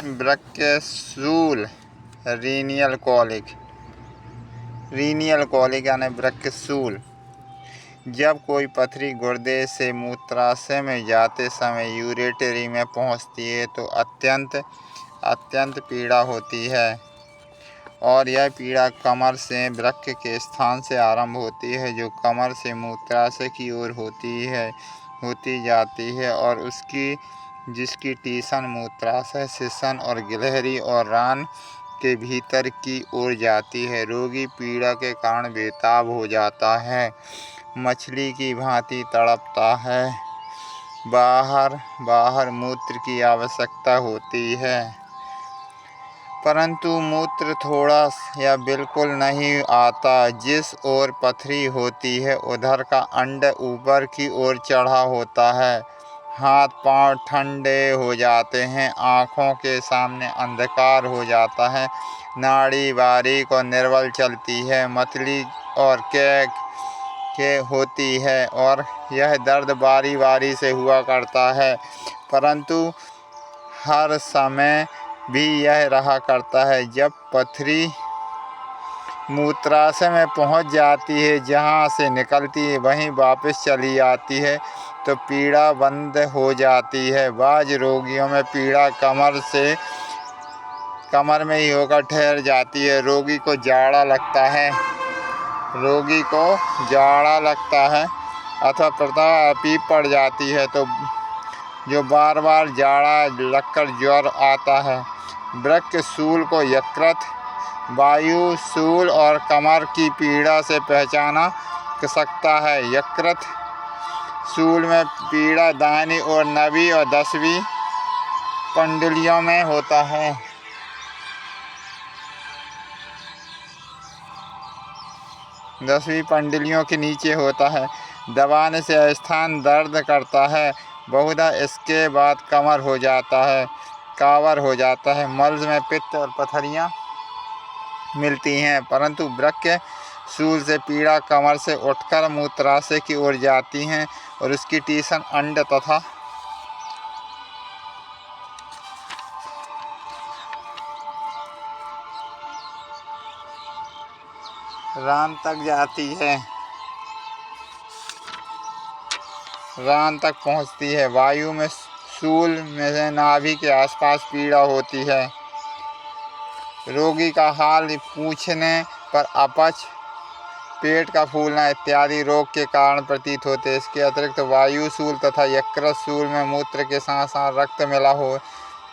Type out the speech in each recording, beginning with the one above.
वृक्कशूल रीनियल colic. रीनियल colic यानी वृक्कशूल। जब कोई पथरी गुर्दे से मूत्राशय में जाते समय यूरेटरी में पहुंचती है तो अत्यंत पीड़ा होती है और यह पीड़ा कमर से वृक्क के स्थान से आरंभ होती है, जो कमर से मूत्राशय की ओर होती जाती है और जिसकी टीसन मूत्राशय, श्वसन और गिलहरी और रान के भीतर की ओर जाती है। रोगी पीड़ा के कारण बेताब हो जाता है, मछली की भांति तड़पता है, बाहर मूत्र की आवश्यकता होती है, परंतु मूत्र थोड़ा या बिल्कुल नहीं आता। जिस ओर पथरी होती है उधर का अंड ऊपर की ओर चढ़ा होता है। हाथ पांव ठंडे हो जाते हैं, आँखों के सामने अंधकार हो जाता है, नाड़ी बारीक और निर्बल चलती है, मतली और के होती है और यह दर्द बारी से हुआ करता है, परंतु हर समय भी यह रहा करता है। जब पथरी मूत्राशय में पहुंच जाती है, जहां से निकलती है वहीं वापस चली आती है तो पीड़ा बंद हो जाती है। बाज़ रोगियों में पीड़ा कमर में ही होकर ठहर जाती है। रोगी को जाड़ा लगता है अथवा प्रदाह पड़ जाती है तो जो बार जाड़ा लगकर ज्वर आता है। वृक्कशूल को यकृत, वायुशूल और कमर की पीड़ा से पहचाना सकता है। यकृत शूल में पीड़ा दाहिनी और 9वीं और 10वीं पंडुलियों में होता है। दसवीं पंडुलियों के नीचे होता है। दबाने से स्थान दर्द करता है। बहुधा इसके बाद कावर हो जाता है। मल्स में पित्त और पथरियाँ मिलती हैं, परंतु वृक्कशूल से पीड़ा कमर से उठकर मूत्राशय की ओर जाती हैं और उसकी टीसन अंड तथा रान तक पहुंचती है। वायु में शूल में नाभि के आसपास पीड़ा होती है। रोगी का हाल पूछने पर अपच, पेट का फूलना इत्यादि रोग के कारण प्रतीत होते हैं। इसके अतिरिक्त वायुशूल तथा यकृतशूल में मूत्र के साथ साथ रक्त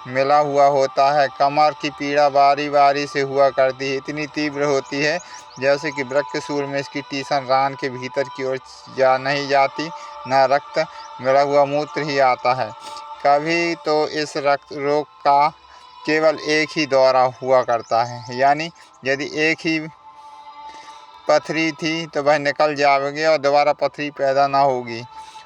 मिला हुआ होता है। कमर की पीड़ा बारी से हुआ करती है, इतनी तीव्र होती है जैसे कि वृक्कशूल में इसकी टीसन रान के भीतर की ओर नहीं जाती, न रक्त मिला हुआ मूत्र ही आता है। कभी तो इस रक्त रोग का केवल एक ही दौरा हुआ करता है, यानी यदि एक ही पथरी थी तो वह निकल जाएगी और दोबारा पथरी पैदा ना होगी,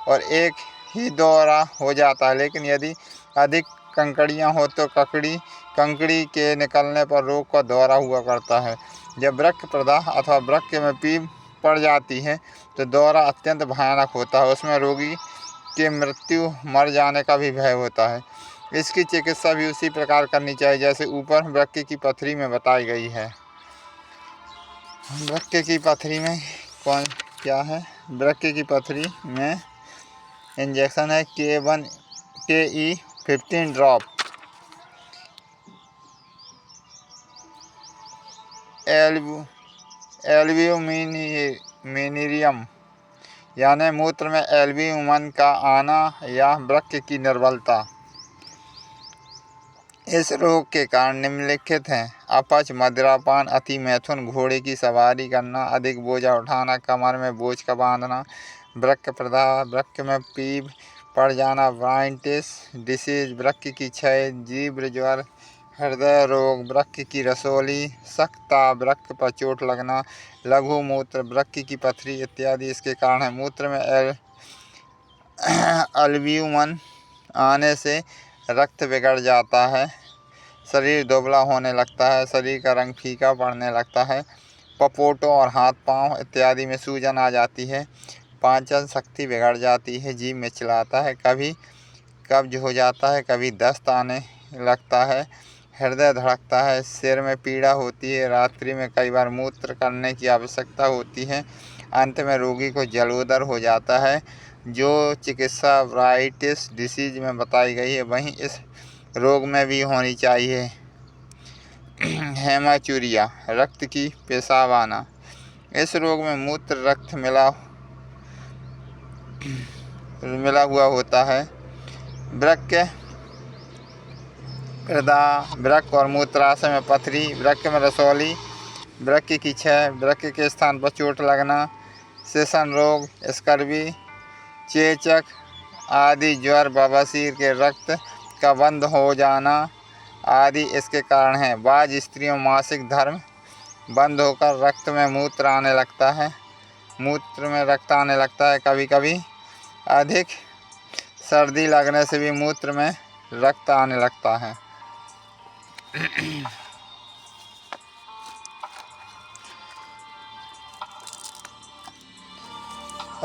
और एक ही दौरा हो जाता है। लेकिन यदि अधिक कंकड़ियाँ हो तो कंकड़ी के निकलने पर रोग का दौरा हुआ करता है। जब वृक्क प्रदाह अथवा वृक्क में पीप पड़ जाती है तो दौरा अत्यंत भयानक होता है। उसमें रोगी के मर जाने का भी भय होता है। इसकी चिकित्सा भी उसी प्रकार करनी चाहिए जैसे ऊपर वृक्क की पथरी में बताई गई है। वृक्क की पथरी में क्या है? वृक्क की पथरी में इंजेक्शन है KE-15 ड्रॉप। एल्ब्यूमिनियम यानी मूत्र में एल्ब्यूमिन का आना या वृक्क की निर्बलता। इस रोग के कारण निम्नलिखित हैं: अपच, मदिरापान, अति मैथुन, घोड़े की सवारी करना, अधिक बोझा उठाना, कमर में बोझ का बांधना, वृक्क प्रदाह, वृक्क में पीप पड़ जाना, ब्रांकाइटिस डिसीज, वृक्क की क्षय, तीव्र ज्वर, हृदय रोग, वृक्क की रसौली, सख्ता, वृक्क पर चोट लगना, लघु मूत्र, वृक्क की पथरी इत्यादि इसके कारण है। मूत्र में एल्ब्यूमिन आने से रक्त बिगड़ जाता है, शरीर दुबला होने लगता है, शरीर का रंग फीका पड़ने लगता है, पपोटों और हाथ पांव इत्यादि में सूजन आ जाती है, पाचन शक्ति बिगड़ जाती है, जीभ मिचलाता है, कभी कब्ज हो जाता है, कभी दस्त आने लगता है, हृदय धड़कता है, सिर में पीड़ा होती है, रात्रि में कई बार मूत्र करने की आवश्यकता होती है। अंत में रोगी को जलोदर हो जाता है, जो चिकित्सा ब्राइटिस डिसीज में बताई गई है वहीं इस रोग में भी होनी चाहिए। हेमाचूरिया, रक्त की पेशाब आना। इस रोग में मूत्र रक्त मिला हुआ होता है। वृक्क, वृक्क और मूत्राशय में पथरी, वृक्क में रसौली, वृक्क की क्षय, वृक्क के स्थान पर चोट लगना, सेशन रोग, स्कर्वी, चेचक आदि, ज्वर, बवासीर के रक्त का बंद हो जाना आदि इसके कारण हैं। बाज स्त्रियों मासिक धर्म बंद होकर रक्त में मूत्र आने लगता है, मूत्र में रक्त आने लगता है। कभी कभी अधिक सर्दी लगने से भी मूत्र में रक्त आने लगता है।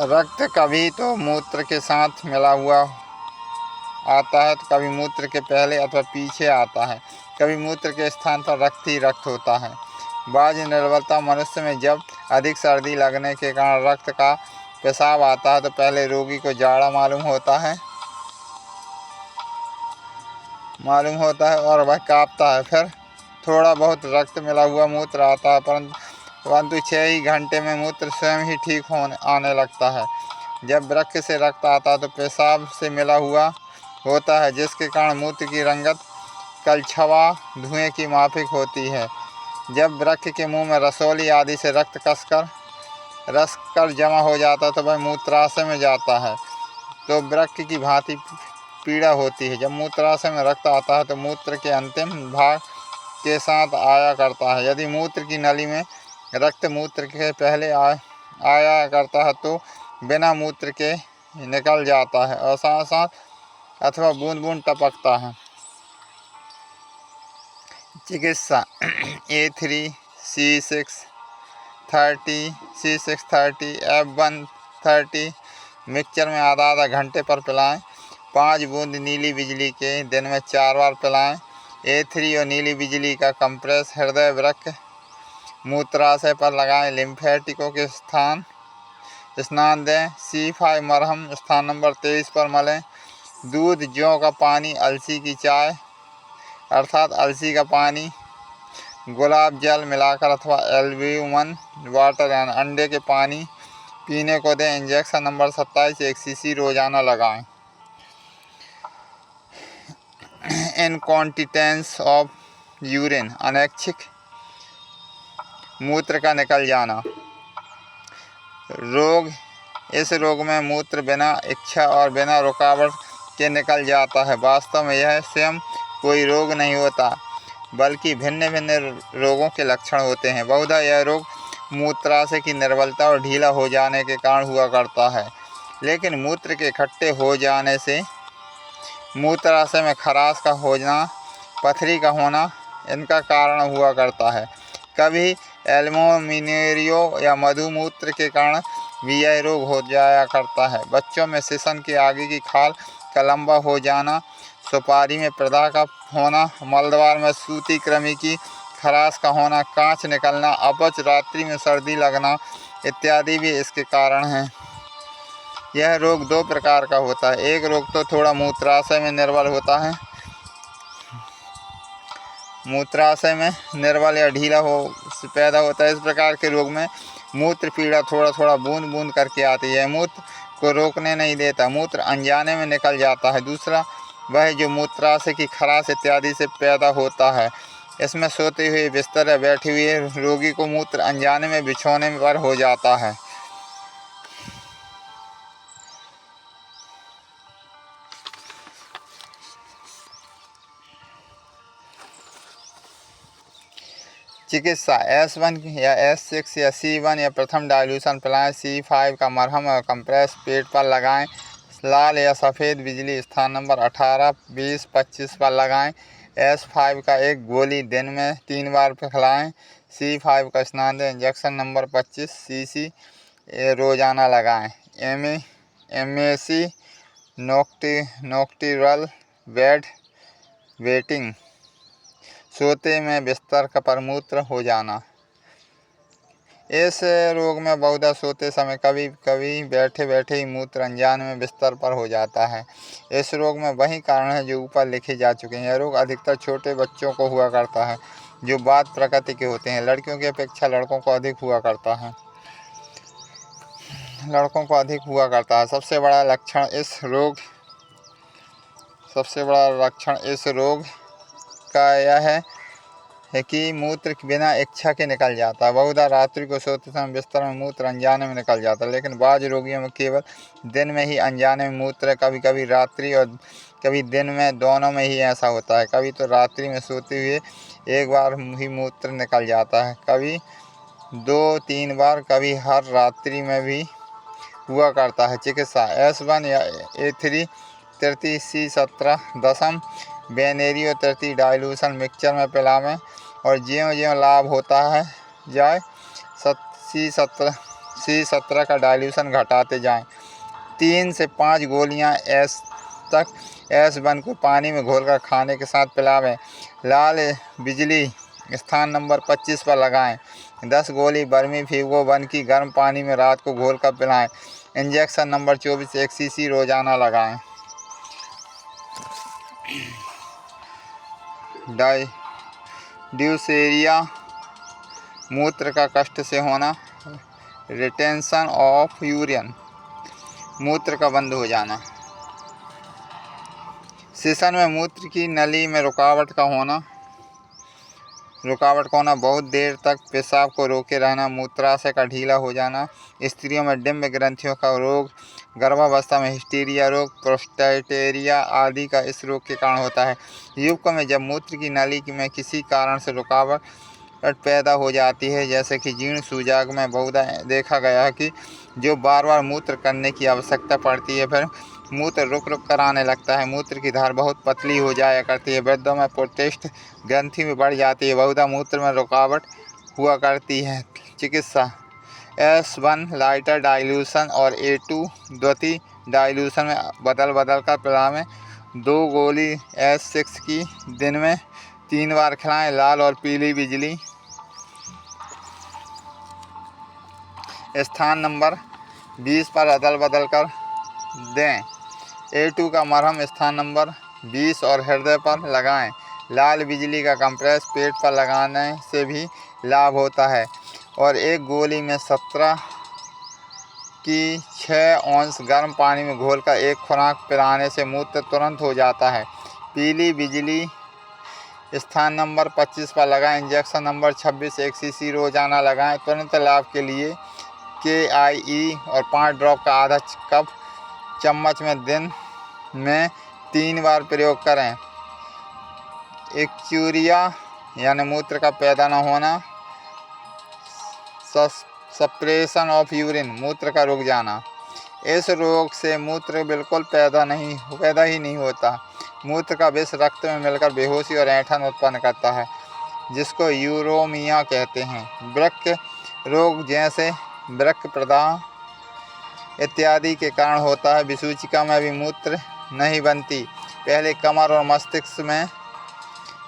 रक्त कभी तो मूत्र के साथ मिला हुआ आता है, तो कभी मूत्र के पहले अथवा पीछे आता है, कभी मूत्र के स्थान पर रक्त ही रक्त होता है। बाज निर्बलता, मनुष्य में जब अधिक सर्दी लगने के कारण रक्त का पेशाब आता है तो पहले रोगी को जाड़ा मालूम होता है और वह कांपता है। फिर थोड़ा बहुत रक्त मिला हुआ मूत्र आता है, परंतु 6 ही घंटे में मूत्र स्वयं ही ठीक आने लगता है। जब वृक्क से रक्त आता है तो पेशाब से मिला हुआ होता है, जिसके कारण मूत्र की रंगत कलछवा धुएं की माफिक होती है। जब वृक्क के मुंह में रसौली आदि से रक्त रस कर जमा हो जाता है तो वह मूत्राशय में जाता है, तो वृक्क की भांति पीड़ा होती है। जब मूत्राशय में रक्त आता है तो मूत्र के अंतिम भाग के साथ आया करता है। यदि मूत्र की नली में रक्त मूत्र के पहले आया करता है तो बिना मूत्र के निकल जाता है और साथ साथ अथवा बूंद बूंद टपकता है। चिकित्सा A3C630 F130 मिक्सचर में आधा घंटे पर पिलाएं। 5 बूंद नीली बिजली के दिन में 4 बार पिलाएं। A3 और नीली बिजली का कंप्रेस हृदय, वृक्क, मूत्राशय पर लगाएं। लिम्फेटिकों के स्नान दें। C5 मरहम स्थान नंबर 23 पर मलें। दूध, जौ का पानी, अलसी की चाय अर्थात अलसी का पानी, गुलाब जल मिलाकर अथवा एल्ब्यूमिन वाटर यानी अंडे के पानी पीने को दें। इंजेक्शन नंबर 27 1 cc रोजाना लगाएं। इनकॉन्टिटेंस ऑफ यूरिन, अनैच्छिक मूत्र का निकल जाना रोग। इस रोग में मूत्र बिना इच्छा और बिना रुकावट के निकल जाता है। वास्तव में यह स्वयं कोई रोग नहीं होता, बल्कि भिन्न भिन्न रोगों के लक्षण होते हैं। बहुधा यह रोग मूत्राशय की निर्बलता और ढीला हो जाने के कारण हुआ करता है, लेकिन मूत्र के इकट्ठे हो जाने से मूत्राशय में खराश का होना, पथरी का होना इनका कारण हुआ करता है। कभी एल्मोमिनेरियो या मधुमूत्र के कारण भी यह रोग हो जाया करता है। बच्चों में सेशन के आगे की खाल का लंबा हो जाना, सुपारी में प्रदाह का होना, मलद्वार में सूती कृमि की खराश का होना, कांच निकलना, अपच, रात्रि में सर्दी लगना इत्यादि भी इसके कारण हैं। यह रोग 2 प्रकार का होता है। एक रोग तो थोड़ा मूत्राशय में निर्बल होता है, मूत्राशय में निर्बल या ढीला पैदा होता है। इस प्रकार के रोग में मूत्र पीड़ा थोड़ा थोड़ा बूंद बूंद करके आती है, मूत्र को रोकने नहीं देता, मूत्र अनजाने में निकल जाता है। दूसरा वह जो मूत्राशय की खराश इत्यादि से पैदा होता है। इसमें सोते हुए, बिस्तर या बैठे हुए रोगी को मूत्र अनजाने में बिछौने पर हो जाता है। चिकित्सा S1 या S6 या C1 या प्रथम डाइल्यूशन पिलाएं। C5 का मरहम और कंप्रेस पेट पर लगाएं। लाल या सफ़ेद बिजली स्थान नंबर 18, 20, 25 पर लगाएं। S5 का एक गोली दिन में 3 बार खिलाएं। C5 का स्नान दें। इंजेक्शन नंबर 25 cc रोजाना लगाएं। MAC नॉक्टिरल बेड वेटिंग सोते में बिस्तर पर मूत्र हो जाना। इस रोग में बहुधा सोते समय कभी कभी बैठे बैठे ही मूत्र अनजाने में बिस्तर पर हो जाता है। इस रोग में वही कारण है जो ऊपर लिखे जा चुके हैं। यह रोग अधिकतर छोटे बच्चों को हुआ करता है जो बात प्रकृति के होते हैं। लड़कियों की अपेक्षा लड़कों को अधिक हुआ करता है। सबसे बड़ा लक्षण इस रोग का यह है कि मूत्र बिना इच्छा के निकल जाता है। बहुधा रात्रि को सोते समय बिस्तर में मूत्र अनजाने में निकल जाता है, लेकिन बाज़ रोगियों में केवल दिन में ही अनजाने में मूत्र, कभी कभी रात्रि और कभी दिन में, दोनों में ही ऐसा होता है। कभी तो रात्रि में सोते हुए एक बार ही मूत्र निकल जाता है, कभी 2-3 बार, कभी हर रात्रि में भी हुआ करता है। चिकित्सा: S1 या A3 30 C17 दशम बेनेरियो 30 डाइल्यूशन मिक्सचर में पिलावें और ज्यों-ज्यों लाभ होता है जाए C17 का डाइल्यूशन घटाते जाएं। 3 से 5 गोलियां S1 को पानी में घोलकर खाने के साथ पिलावें। लाल बिजली स्थान नंबर 25 पर लगाएं। 10 गोली बर्मीफिगो 1 की गर्म पानी में रात को घोलकर पिलाएं। इंजेक्शन नंबर 24 1 cc रोजाना लगाएं। ड्यूसेरिया मूत्र का कष्ट से होना। रिटेंशन ऑफ यूरिन मूत्र का बंद हो जाना। सेशन में मूत्र की नली में रुकावट का होना, बहुत देर तक पेशाब को रोके रहना, मूत्राशय का ढीला हो जाना। स्त्रियों में डिम्ब ग्रंथियों का रोग, गर्भावस्था में हिस्टीरिया रोग, प्रोस्टेटेरिया आदि का इस रोग के कारण होता है। युवकों में जब मूत्र की नली में किसी कारण से रुकावट पैदा हो जाती है, जैसे कि जीर्ण सूजक में बहुधा देखा गया है कि जो बार बार मूत्र करने की आवश्यकता पड़ती है, फिर मूत्र रुक कर आने लगता है। मूत्र की धार बहुत पतली हो जाया करती है। वृद्धों में प्रोस्टेट ग्रंथि में बढ़ जाती है, बहुधा मूत्र में रुकावट हुआ करती है। चिकित्सा: S1 लाइटर डाइल्यूशन और A2 द्वितीय डाइल्यूशन में बदल कर पिलावें। 2 गोली S6 की दिन में 3 बार खिलाएं। लाल और पीली बिजली स्थान नंबर 20 पर बदल कर दें। A2 का मरहम स्थान नंबर 20 और हृदय पर लगाएं। लाल बिजली का कंप्रेस पेट पर लगाने से भी लाभ होता है और एक गोली में 17 की 6 औंस गर्म पानी में घोलकर एक खुराक पिलाने से मूत्र तुरंत हो जाता है। पीली बिजली स्थान नंबर 25 पर लगाएं। इंजेक्शन नंबर 26 1 cc रोजाना लगाएं। तुरंत लाभ के लिए KIE और 5 ड्रॉप का आधा कप चम्मच में दिन में 3 बार प्रयोग करें। एक्यूरिया यानी मूत्र का पैदा न होना। सप्रेशन ऑफ यूरिन मूत्र का रुक जाना। इस रोग से मूत्र बिल्कुल पैदा ही नहीं होता। मूत्र का विष रक्त में मिलकर बेहोशी और ऐंठन उत्पन्न करता है, जिसको यूरोमिया कहते हैं। वृक्क रोग जैसे वृक्क प्रदाह इत्यादि के कारण होता है। विसूचिका में भी मूत्र नहीं बनती। पहले कमर और मस्तिष्क में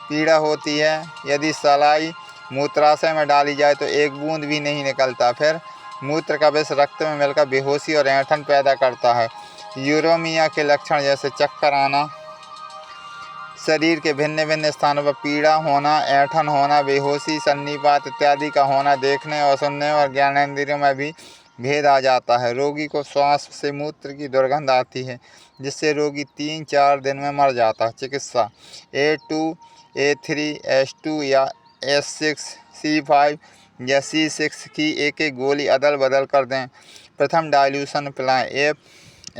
पीड़ा होती है। यदि सलाई मूत्राशय में डाली जाए तो एक बूंद भी नहीं निकलता। फिर मूत्र का विष रक्त में मिलकर बेहोशी और ऐंठन पैदा करता है। यूरोमिया के लक्षण जैसे चक्कर आना, शरीर के भिन्न भिन्न स्थानों पर पीड़ा होना, ऐंठन होना, बेहोशी, सन्निपात इत्यादि का होना, देखने और सुनने और ज्ञानेंद्रियों में भी भेद आ जाता है। रोगी को श्वास से मूत्र की दुर्गंध आती है, जिससे रोगी 3-4 दिन में मर जाता है। चिकित्सा: A2 A3 S2 या S6 C5 या C6 की एक गोली बदल कर दें। प्रथम डाइल्यूशन पिलाएं।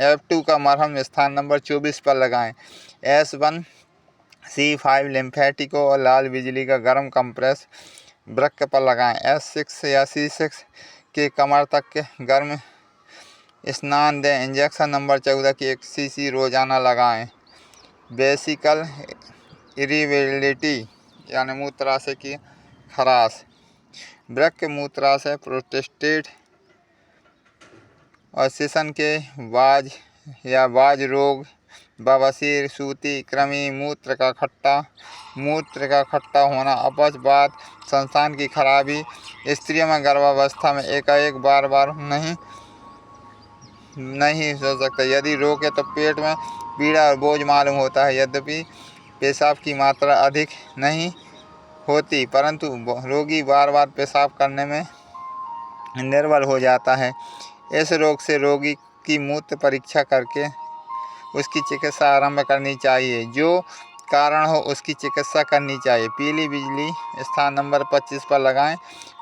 F2 का मरहम स्थान नंबर 24 पर लगाएं। S1 C5 लिम्फेटिको और लाल बिजली का गर्म कंप्रेस वृक्क पर लगाएं। S6 या C6 के कमर तक के गर्म स्नान दें। इंजेक्शन नंबर 14 की 1 cc रोजाना लगाएं। वेसिकल इरिटेबिलिटी यानी मूत्राशय की खराश, वृक्क, मूत्राशय, प्रोस्टेट और सेशन के बाज रोग बवासीर, सूती, कृमि, मूत्र का खट्टा होना, अपच, वात, संतान की खराबी, स्त्रियों में गर्भावस्था में एकाएक बार बार नहीं हो सकता। यदि रोके तो पेट में पीड़ा और बोझ मालूम होता है। यद्यपि पेशाब की मात्रा अधिक नहीं होती, परंतु रोगी बार बार पेशाब करने में निर्बल हो जाता है। इस रोग से रोगी की मूत्र परीक्षा करके उसकी चिकित्सा आरंभ करनी चाहिए। जो कारण हो उसकी चिकित्सा करनी चाहिए। पीली बिजली स्थान नंबर 25 पर लगाएं।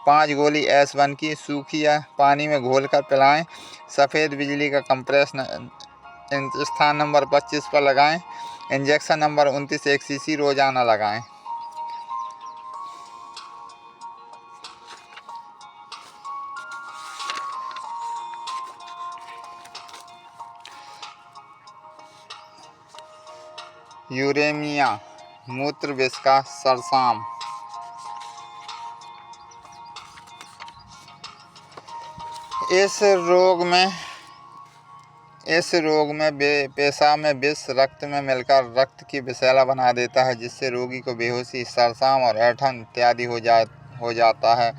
5 गोली S1 की सूखी या पानी में घोलकर पिलाएं। सफ़ेद बिजली का कंप्रेस स्थान नंबर 25 पर लगाएं। इंजेक्शन नंबर 29 1 cc रोजाना लगाएं। यूरेमिया मूत्र विष का सरसाम। इस रोग में पेशाब में विष रक्त में मिलकर रक्त की विषैला बना देता है, जिससे रोगी को बेहोशी, सरसाम और ऐंठन इत्यादि हो जाता है।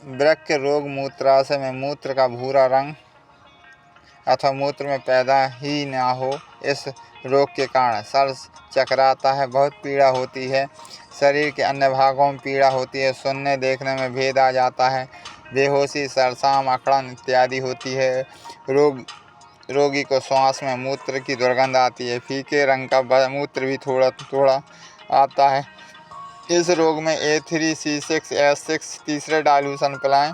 वृक्क रोग मूत्राशय में मूत्र का भूरा रंग अथवा मूत्र में पैदा ही ना हो। इस रोग के कारण सर चकराता है, बहुत पीड़ा होती है, शरीर के अन्य भागों में पीड़ा होती है, सुनने देखने में भेद आ जाता है, बेहोशी, सरसाम, अकड़न इत्यादि होती है। रोगी को श्वास में मूत्र की दुर्गंध आती है, फीके रंग का मूत्र भी थोड़ा थोड़ा आता है। इस रोग में A3C6S6 तीसरे डाइल्यूशन पिलाएं।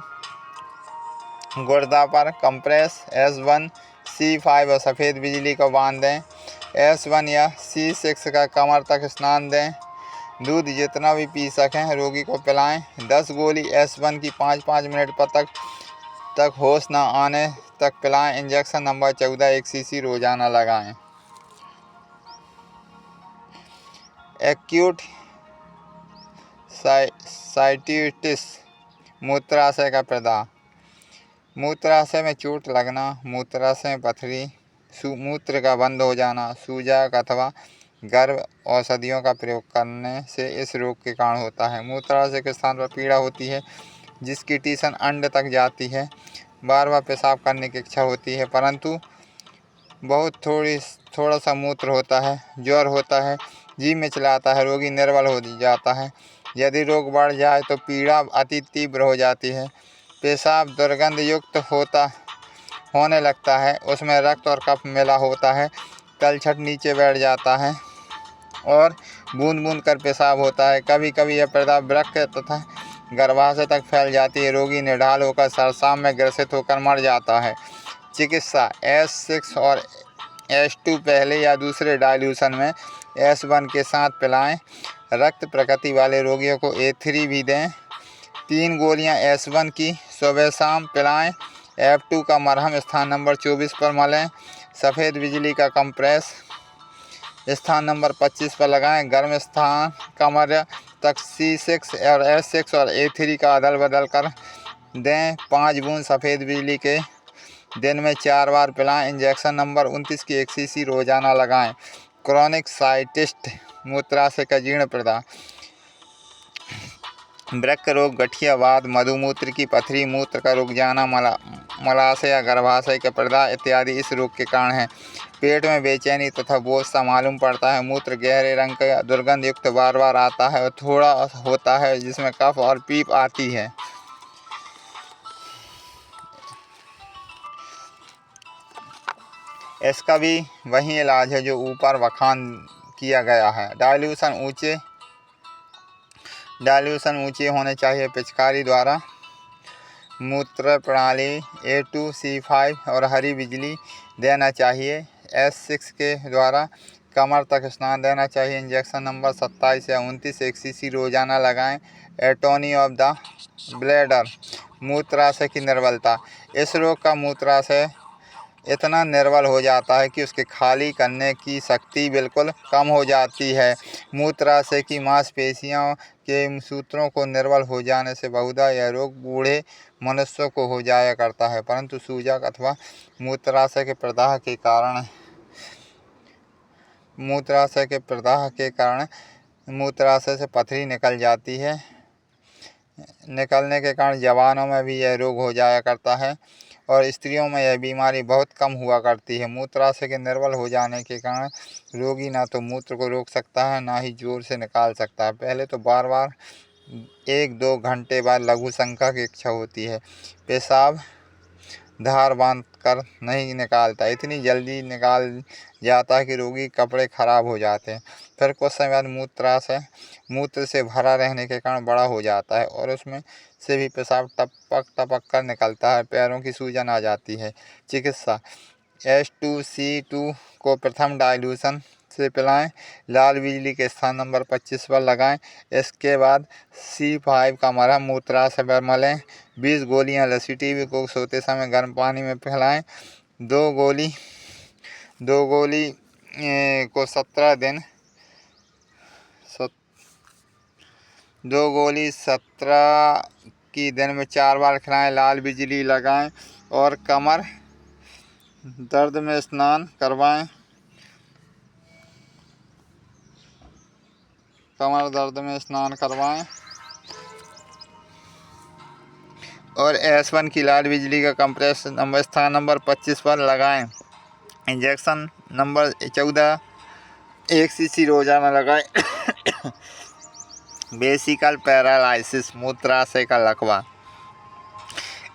गुर्दा पर कंप्रेस S1 C5 और सफ़ेद बिजली को बांध दें। S1 या C6 का कमर तक स्नान दें। दूध जितना भी पी सकें रोगी को पिलाएं। 10 गोली S1 की 5-5 मिनट तक होश न आने तक पिलाएं। इंजेक्शन नंबर 14 1 cc रोजाना लगाएं। एक्यूट साइटिटिस मूत्राशय का प्रदाह। मूत्राशय में चोट लगना, मूत्राशय में पथरी, मूत्र का बंद हो जाना, सूजन अथवा गर्भ औषधियों का प्रयोग करने से इस रोग के कारण होता है। मूत्राशय के स्थान पर पीड़ा होती है, जिसकी टीसन अंड तक जाती है। बार बार पेशाब करने की इच्छा होती है, परंतु थोड़ा सा मूत्र होता है, ज्वर होता है, जी मिचलाता है, रोगी निर्बल हो जाता है। यदि रोग बढ़ जाए तो पीड़ा अति तीव्र हो जाती है। पेशाब दुर्गंध युक्त होने लगता है, उसमें रक्त और कफ मिला होता है, तलछट नीचे बैठ जाता है और बूंद बूंद कर पेशाब होता है। कभी कभी यह प्रदाह वृक्क तथा गर्भाशय तक फैल जाती है। रोगी निढाल होकर सरसाम में ग्रसित होकर मर जाता है। चिकित्सा S6 और S2 पहले या दूसरे डाइल्यूशन में S1 के साथ पिलाएं। रक्त प्रकृति वाले रोगियों को A3 भी दें। 3 गोलियां S1 की सुबह शाम पिलाएं। F2 का मरहम स्थान नंबर 24 पर मलें। सफ़ेद बिजली का कंप्रेस स्थान नंबर 25 पर लगाएं। गर्म स्थान कमर तक C6 और S6 और A3 का अदल बदल कर दें। 5 बूंद सफ़ेद बिजली के दिन में 4 बार पिलाएं। इंजेक्शन नंबर 29 की 1 cc रोजाना लगाएं। क्रॉनिक साइटिस मूत्राशय का जीर्ण प्रदाह। वृक्क रोग, गठिया वात, मधुमूत्र की पथरी, मूत्र का रुक जाना, मलाशय या गर्भाशय का प्रदाह इत्यादि इस रोग के कारण हैं। पेट में बेचैनी तथा बोझ सा मालूम पड़ता है। मूत्र गहरे रंग का दुर्गंध युक्त बार बार आता है और थोड़ा होता है, जिसमें कफ और पीप आती है। इसका भी वही इलाज है जो ऊपर बखान किया गया है। डाइल्यूशन ऊंचे होने चाहिए। पिचकारी द्वारा मूत्र प्रणाली A2C5 और हरी बिजली देना चाहिए। S6 के द्वारा कमर तक स्नान देना चाहिए। इंजेक्शन नंबर 27 या 29 1 cc रोजाना लगाएं। एटोनी ऑफ द ब्लैडर मूत्राशय की निर्बलता। इस रोग का मूत्राशय इतना निर्बल हो जाता है कि उसके खाली करने की शक्ति बिल्कुल कम हो जाती है। मूत्राशय की मांसपेशियों के सूत्रों को निर्बल हो जाने से बहुधा यह रोग बूढ़े मनुष्यों को हो जाया करता है, परंतु सूजन अथवा मूत्राशय के प्रदाह के कारण मूत्राशय से पथरी निकल जाती है। निकलने के कारण जवानों में भी यह रोग हो जाया करता है और स्त्रियों में यह बीमारी बहुत कम हुआ करती है। मूत्राशय के निर्बल हो जाने के कारण रोगी ना तो मूत्र को रोक सकता है, ना ही जोर से निकाल सकता है। पहले तो बार बार 1-2 घंटे बाद लघु शंका की इच्छा होती है। पेशाब धार बांध कर नहीं निकालता, इतनी जल्दी निकाल जाता है कि रोगी कपड़े खराब हो जाते हैं। फिर कुछ समय बाद मूत्राशय मूत्र से भरा रहने के कारण बड़ा हो जाता है और उसमें से भी पेशाब टपक टपक कर निकलता है। पैरों की सूजन आ जाती है। चिकित्सा: H2C2 को प्रथम डाइल्यूशन से पिलाएं, लाल बिजली के स्थान नंबर 25 पर लगाएं। इसके बाद C5 का मरहम मूत्राशय पर मलें। 20 गोलियां लसीटीवी को सोते समय गर्म पानी में पिलाएं। 2 गोली को 17 दिन 17 की दिन में 4 बार खिलाएं। लाल बिजली लगाएं और कमर दर्द में स्नान करवाएं। और S1 की लाल बिजली का कंप्रेस स्थान नंबर 25 पर लगाएं। इंजेक्शन नंबर 14 1 cc रोजाना लगाएं। वेसिकल पैरालिसिस मूत्राशय का लकवा,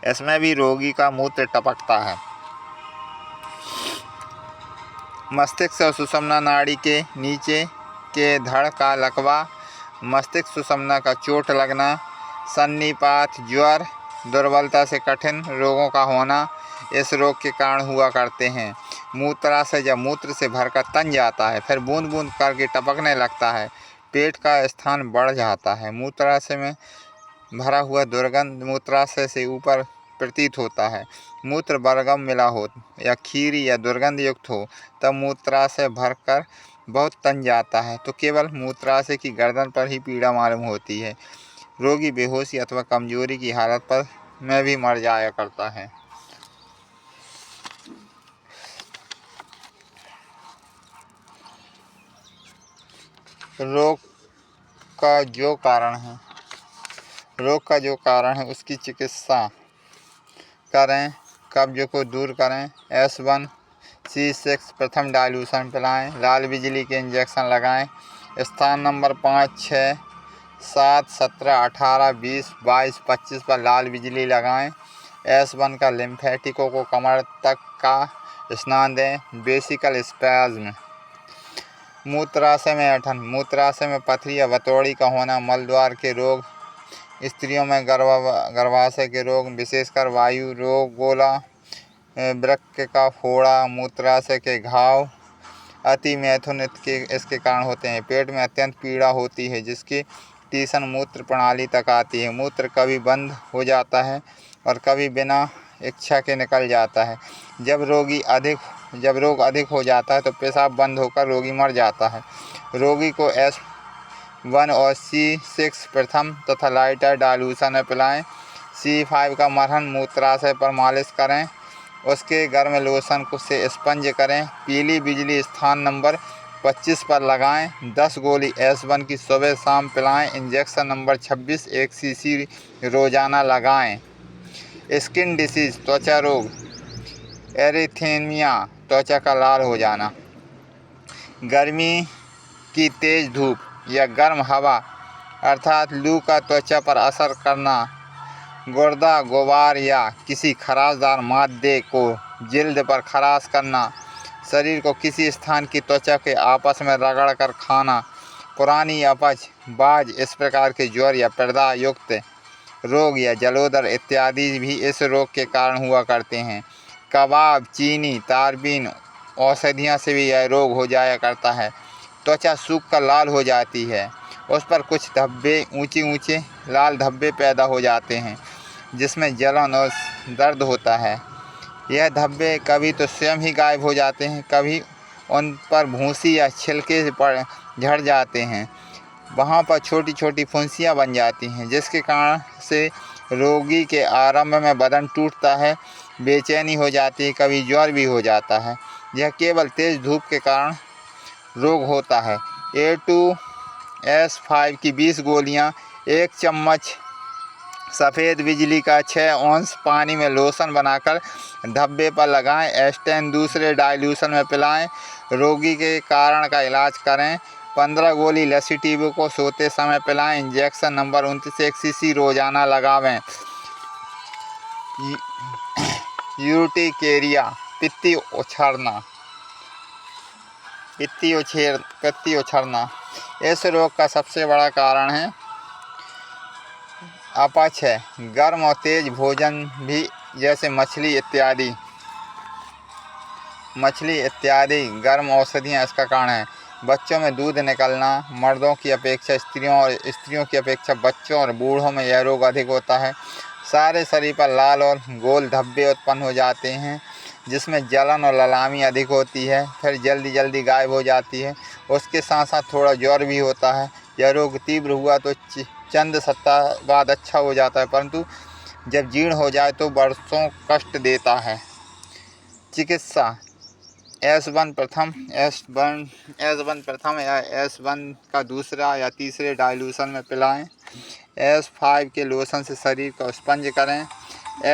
इसमें भी रोगी का मूत्र टपकता है। मस्तिष्क और सुषुम्ना नाड़ी के नीचे के धड़ का लकवा, मस्तिष्क सुषुम्ना का चोट लगना, सन्निपात, ज्वर, दुर्बलता से कठिन रोगों का होना इस रोग के कारण हुआ करते हैं। मूत्राशय जब मूत्र से भरकर तन जाता है, फिर बूंद बूंद करके टपकने लगता है। पेट का स्थान बढ़ जाता है। मूत्राशय में भरा हुआ दुर्गंध मूत्राशय से ऊपर प्रतीत होता है। मूत्र बलगम मिला हो या खीरी या दुर्गंध युक्त हो, तब मूत्राशय भरकर बहुत तन जाता है तो केवल मूत्राशय की गर्दन पर ही पीड़ा मालूम होती है। रोगी बेहोशी अथवा कमजोरी की हालत पर में भी मर जाया करता है। रोग का जो कारण है उसकी चिकित्सा करें। कब्ज को दूर करें। S1C6 प्रथम डाइल्यूशन पिलाएं। लाल बिजली के इंजेक्शन लगाएं। स्थान नंबर 5, 6, 7, 17, 18, 20, 22, 25 पर लाल बिजली लगाएं। S1 का लिम्फेटिकों को कमर तक का स्नान दें। वेसिकल स्पैज्म, मूत्राशय में ऐंठन, मूत्राशय में पथरी या बतौड़ी का होना, मलद्वार के रोग, स्त्रियों में गर्भाशय के रोग, विशेषकर वायु रोग, गोला, वृक्क का फोड़ा, मूत्राशय के घाव, अति मैथुन इसके कारण होते हैं। पेट में अत्यंत पीड़ा होती है जिसकी टीसन मूत्र प्रणाली तक आती है। मूत्र कभी बंद हो जाता है और कभी बिना इच्छा के निकल जाता है। जब रोग अधिक हो जाता है तो पेशाब बंद होकर रोगी मर जाता है। रोगी को S1 और C6 प्रथम तथा लाइटर डाइल्यूशन में पिलाएं। C5 का मरहम मूत्राशय पर मालिश करें। उसके गर्म लोशन से स्पंज करें। पीली बिजली स्थान नंबर 25 पर लगाएं। 10 गोली S1 की सुबह शाम पिलाएं। इंजेक्शन नंबर 26 1 cc रोजाना लगाएं। स्किन डिसीज, त्वचा रोग, एरिथेमिया, त्वचा का लाल हो जाना, गर्मी की तेज धूप या गर्म हवा अर्थात लू का त्वचा पर असर करना, गुर्दा, गुबार या किसी खराशदार मादे को जिल्द पर खराश करना, शरीर को किसी स्थान की त्वचा के आपस में रगड़ कर खाना, पुरानी अपच, बाज इस प्रकार के ज्वर या प्रदाह युक्त रोग या जलोदर इत्यादि भी इस रोग के कारण हुआ करते हैं। कबाब, चीनी, तारबीन औषधियों से भी यह रोग हो जाया करता है। त्वचा सूख कर लाल हो जाती है, उस पर कुछ धब्बे, ऊंचे लाल धब्बे पैदा हो जाते हैं जिसमें जलन और दर्द होता है। यह धब्बे कभी तो स्वयं ही गायब हो जाते हैं, कभी उन पर भूसी या छिलके पड़ झड़ जाते हैं। वहाँ पर छोटी छोटी फुंसियाँ बन जाती हैं, जिसके कारण से रोगी के आरंभ में बदन टूटता है, बेचैनी हो जाती है, कभी ज्वर भी हो जाता है। यह केवल तेज़ धूप के कारण रोग होता है। A2S5 की 20 गोलियाँ, 1 चम्मच सफ़ेद बिजली का 6 औंस पानी में लोशन बनाकर धब्बे पर लगाएं। एस्टेन दूसरे डाइल्यूशन में पिलाएं। रोगी के कारण का इलाज करें। 15 गोली लेसिटिव को सोते समय पिलाएं। इंजेक्शन नंबर 29 1 सीसी रोजाना लगावें। यूर्टिकेरिया पित्ती उछरना इस रोग का सबसे बड़ा कारण है अपच है। गर्म और तेज भोजन भी, जैसे मछली इत्यादि गर्म औषधियाँ इसका कारण हैं। बच्चों में दूध निकलना, मर्दों की अपेक्षा स्त्रियों और स्त्रियों की अपेक्षा बच्चों और बूढ़ों में यह रोग अधिक होता है। सारे शरीर पर लाल और गोल धब्बे उत्पन्न हो जाते हैं, जिसमें जलन और ललामी अधिक होती है, फिर जल्दी जल्दी गायब हो जाती है। उसके साथ साथ थोड़ा ज्वर भी होता है। यह रोग तीव्र हुआ तो चंद सप्ताह बाद अच्छा हो जाता है, परंतु जब जीर्ण हो जाए तो वर्षों कष्ट देता है। चिकित्सा S1 प्रथम या S1 का दूसरा या तीसरे डाइल्यूशन में पिलाएं। S5 के लोशन से शरीर को स्पंज करें।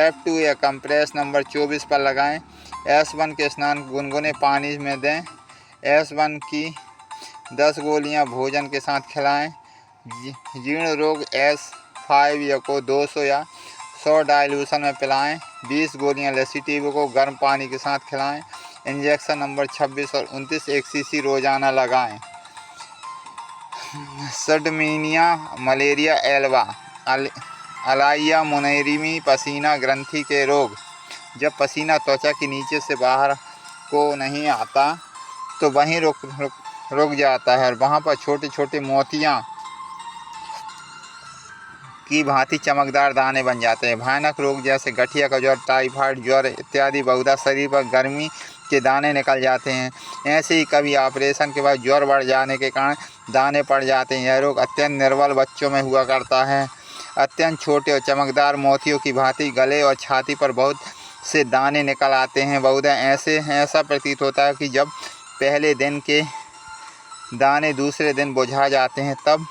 F2 या कंप्रेस नंबर 24 पर लगाएं। S1 के स्नान गुनगुने पानी में दें। S1 की 10 गोलियां भोजन के साथ खिलाएं। जीर्ण रोग S5 को 200 या 100 डाइल्यूशन में पिलाएं। 20 गोलियां लेसिटिव को गर्म पानी के साथ खिलाएं। इंजेक्शन नंबर 26 और 29 1 सीसी रोजाना लगाएं। सडमीनिया, मलेरिया, एल्वा, अलाइया मोनेरिमी पसीना ग्रंथि के रोग। जब पसीना त्वचा के नीचे से बाहर को नहीं आता तो वहीं रुक जाता है और वहाँ पर छोटे छोटे मोतियाँ की भांति चमकदार दाने बन जाते हैं। भयानक रोग जैसे गठिया का ज्वर, टाइफाइड ज्वर इत्यादि बहुधा शरीर पर गर्मी के दाने निकल जाते हैं। ऐसे ही कभी ऑपरेशन के बाद ज्वर बढ़ जाने के कारण दाने पड़ जाते हैं। यह रोग अत्यंत निर्बल बच्चों में हुआ करता है। अत्यंत छोटे और चमकदार मोतियों की भांति गले और छाती पर बहुत से दाने निकल आते हैं। बहुधा ऐसा प्रतीत होता है कि जब पहले दिन के दाने दूसरे दिन बुझा जाते हैं तब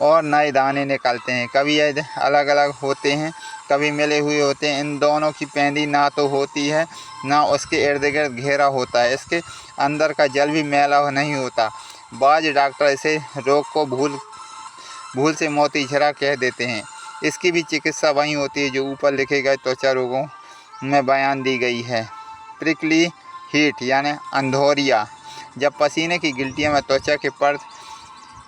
और नए दाने निकलते हैं। कभी ये अलग अलग होते हैं, कभी मिले हुए होते हैं। इन दोनों की पेंदी ना तो होती है ना उसके इर्द गिर्द घेरा होता है। इसके अंदर का जल भी मैला नहीं होता। बाज डॉक्टर इसे रोग को भूल से मोतीझरा कह देते हैं। इसकी भी चिकित्सा वही होती है जो ऊपर लिखे गए त्वचा रोगों में बयान दी गई है। प्रिकली हीट यानी अंधोरिया, जब पसीने की गिल्टियों में त्वचा के पर्द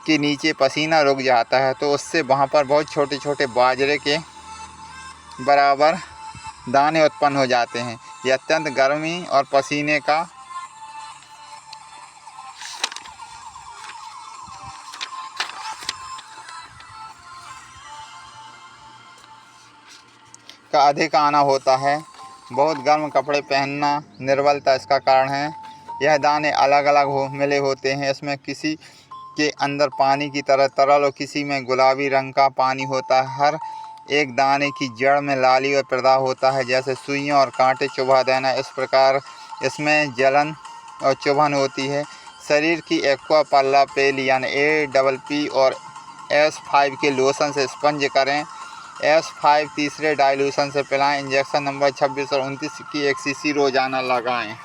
के नीचे पसीना रुक जाता है तो उससे वहाँ पर बहुत छोटे छोटे बाजरे के बराबर दाने उत्पन्न हो जाते हैं। यह अत्यंत गर्मी और पसीने का अधिक आना होता है। बहुत गर्म कपड़े पहनना निर्बलता इसका कारण है। यह दाने अलग अलग मिले होते हैं। इसमें किसी के अंदर पानी की तरह तरल और किसी में गुलाबी रंग का पानी होता है। हर एक दाने की जड़ में लाली और प्रदाह होता है, जैसे सुइयां और कांटे चुभा देना। इस प्रकार इसमें जलन और चुभन होती है। शरीर की एक्वा पल्ला पेल यानी APP और S5 के लोशन से स्पंज करें। S5 तीसरे डाइल्यूशन से पिलाएं। इंजेक्शन नंबर 26 और 29 की 1 सीसी रोजाना लगाएं।